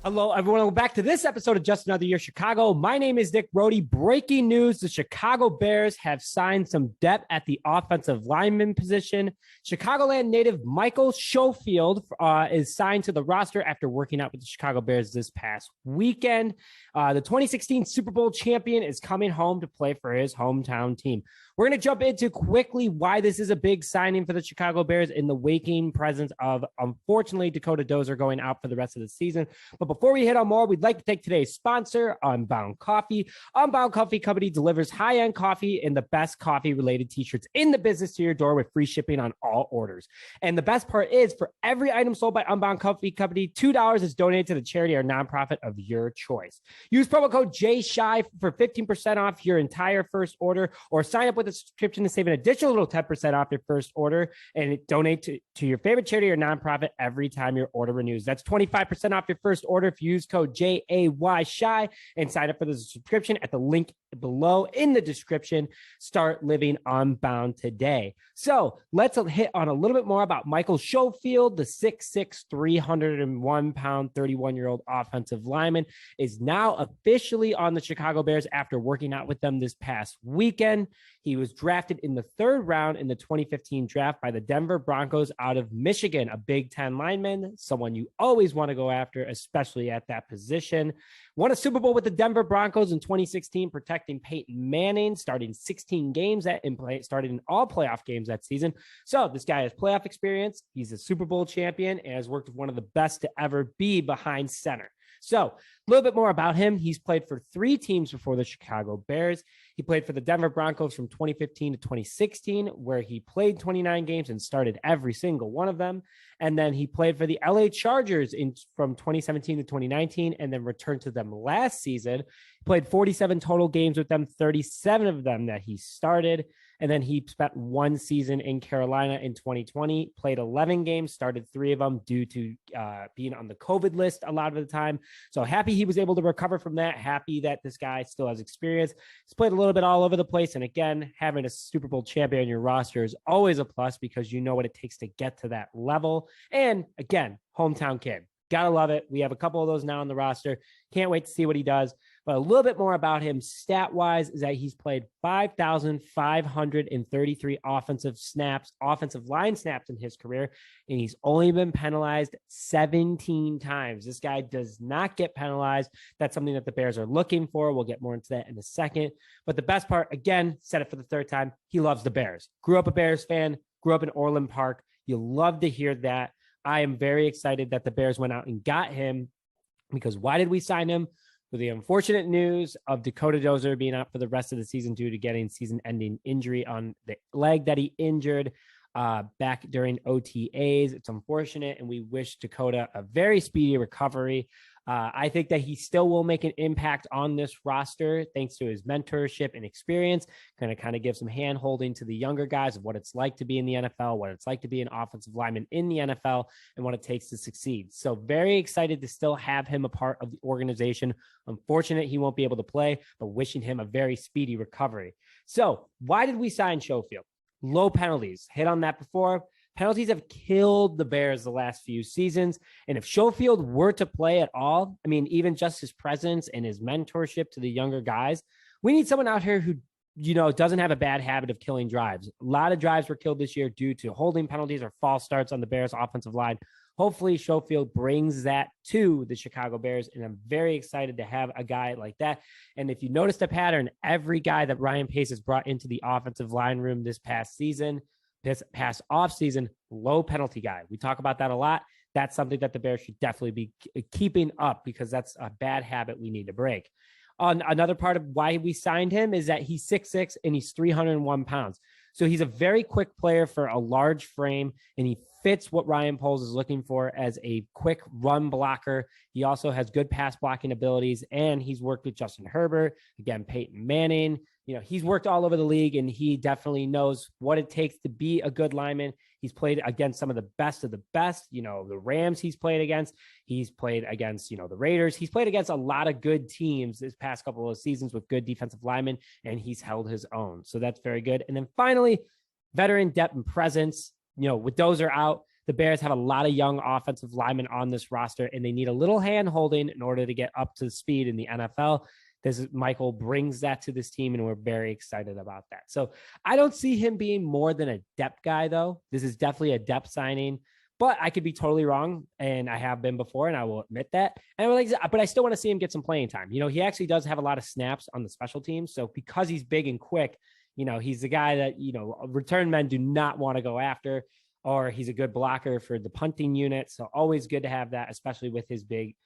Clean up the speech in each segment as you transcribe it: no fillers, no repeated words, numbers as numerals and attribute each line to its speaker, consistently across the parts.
Speaker 1: Hello, everyone. Welcome back to this episode of Just Another Year Chicago. My name is Nick Brody. Breaking news, the Chicago Bears have signed some depth at the offensive lineman position. Chicagoland native Michael Schofield is signed to the roster after working out with the Chicago Bears this past weekend. The 2016 Super Bowl champion is coming home to play for his hometown team. We're going to jump into quickly why this is a big signing for the Chicago Bears in the waking presence of, unfortunately, Dakota Dozier going out for the rest of the season. But before we hit on more, we'd like to thank today's sponsor, Unbound Coffee. Unbound Coffee Company delivers high-end coffee and the best coffee-related t-shirts in the business to your door with free shipping on all orders. And the best part is, for every item sold by Unbound Coffee Company, $2 is donated to the charity or nonprofit of your choice. Use promo code JSHY for 15% off your entire first order, or sign up with a subscription to save an additional 10% off your first order and donate to your favorite charity or nonprofit every time your order renews. That's 25% off your first order if you use code JAYSHY and sign up for the subscription at the link below in the description. Start living unbound today. So let's hit on a little bit more about Michael Schofield. The 6'6", 301-pound, 31-year-old offensive lineman is now officially on the Chicago Bears after working out with them this past weekend. He was drafted in the third round in the 2015 draft by the Denver Broncos out of Michigan, a Big Ten lineman, someone you always want to go after, especially at that position. Won a Super Bowl with the Denver Broncos in 2016, protecting Peyton Manning, starting 16 games started in all playoff games that season. So this guy has playoff experience. He's a Super Bowl champion and has worked with one of the best to ever be behind center. So a little bit more about him. He's played for 3 teams before the Chicago Bears. He played for the Denver Broncos from 2015 to 2016, where he played 29 games and started every single one of them. And then he played for the LA Chargers from 2017 to 2019, and then returned to them last season. He played 47 total games with them, 37 of them that he started. And then he spent 1 season in Carolina in 2020, played 11 games, started 3 of them due to being on the COVID list a lot of the time. So happy he was able to recover from that. Happy that this guy still has experience. He's played a little bit all over the place. And again, having a Super Bowl champion on your roster is always a plus because you know what it takes to get to that level. And again, hometown kid. Gotta love it. We have a couple of those now on the roster. Can't wait to see what he does. But a little bit more about him stat-wise is that he's played 5,533 offensive line snaps in his career, and he's only been penalized 17 times. This guy does not get penalized. That's something that the Bears are looking for. We'll get more into that in a second. But the best part, again, said it for the third time, he loves the Bears. Grew up a Bears fan, grew up in Orland Park. You'll love to hear that. I am very excited that the Bears went out and got him, because why did we sign him? With the unfortunate news of Dakota Dozier being out for the rest of the season due to getting season-ending injury on the leg that he injured back during OTAs. It's unfortunate, and we wish Dakota a very speedy recovery. I think that he still will make an impact on this roster thanks to his mentorship and experience. Kind of give some hand holding to the younger guys of what it's like to be in the NFL, what it's like to be an offensive lineman in the NFL, and what it takes to succeed. So very excited to still have him a part of the organization. Unfortunate he won't be able to play, but wishing him a very speedy recovery. So why did we sign Schofield? Low penalties. Hit on that before. Penalties have killed the Bears the last few seasons. And if Schofield were to play at all, I mean, even just his presence and his mentorship to the younger guys, we need someone out here who, doesn't have a bad habit of killing drives. A lot of drives were killed this year due to holding penalties or false starts on the Bears offensive line. Hopefully Schofield brings that to the Chicago Bears, and I'm very excited to have a guy like that. And if you notice the pattern, every guy that Ryan Pace has brought into the offensive line room this past offseason, low penalty guy. We talk about that a lot. That's something that the Bears should definitely be keeping up, because that's a bad habit we need to break. Another part of why we signed him is that he's 6'6" and he's 301 pounds. So he's a very quick player for a large frame, and he fits what Ryan Poles is looking for as a quick run blocker. He also has good pass blocking abilities, and he's worked with Justin Herbert, again, Peyton Manning. He's worked all over the league, and he definitely knows what it takes to be a good lineman. He's played against some of the best, the Rams he's played against. He's played against, the Raiders. He's played against a lot of good teams this past couple of seasons with good defensive linemen, and he's held his own. So that's very good. And then finally, veteran depth and presence. With Dozier out, the Bears have a lot of young offensive linemen on this roster, and they need a little hand holding in order to get up to speed in the NFL. Michael brings that to this team, and we're very excited about that. So I don't see him being more than a depth guy, though. This is definitely a depth signing, but I could be totally wrong, and I have been before, and I will admit that. But I still want to see him get some playing time. He actually does have a lot of snaps on the special teams. So because he's big and quick, he's the guy that, return men do not want to go after, or he's a good blocker for the punting unit. So always good to have that, especially with his big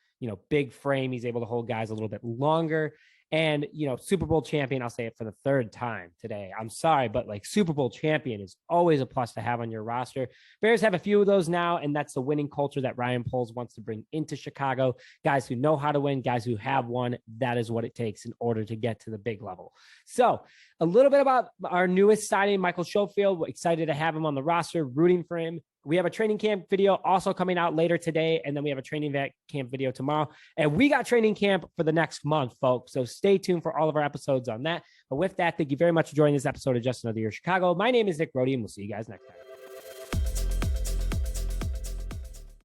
Speaker 1: frame. He's able to hold guys a little bit longer. And, Super Bowl champion, I'll say it for the third time today. I'm sorry, but Super Bowl champion is always a plus to have on your roster. Bears have a few of those now, and that's the winning culture that Ryan Poles wants to bring into Chicago. Guys who know how to win, guys who have won. That is what it takes in order to get to the big level. So a little bit about our newest signing, Michael Schofield. We're excited to have him on the roster, rooting for him. We have a training camp video also coming out later today, and then we have a training camp video tomorrow. And we got training camp for the next month, folks. So stay tuned for all of our episodes on that. But with that, thank you very much for joining this episode of Just Another Year Chicago. My name is Nick Brody, and we'll see you guys next time.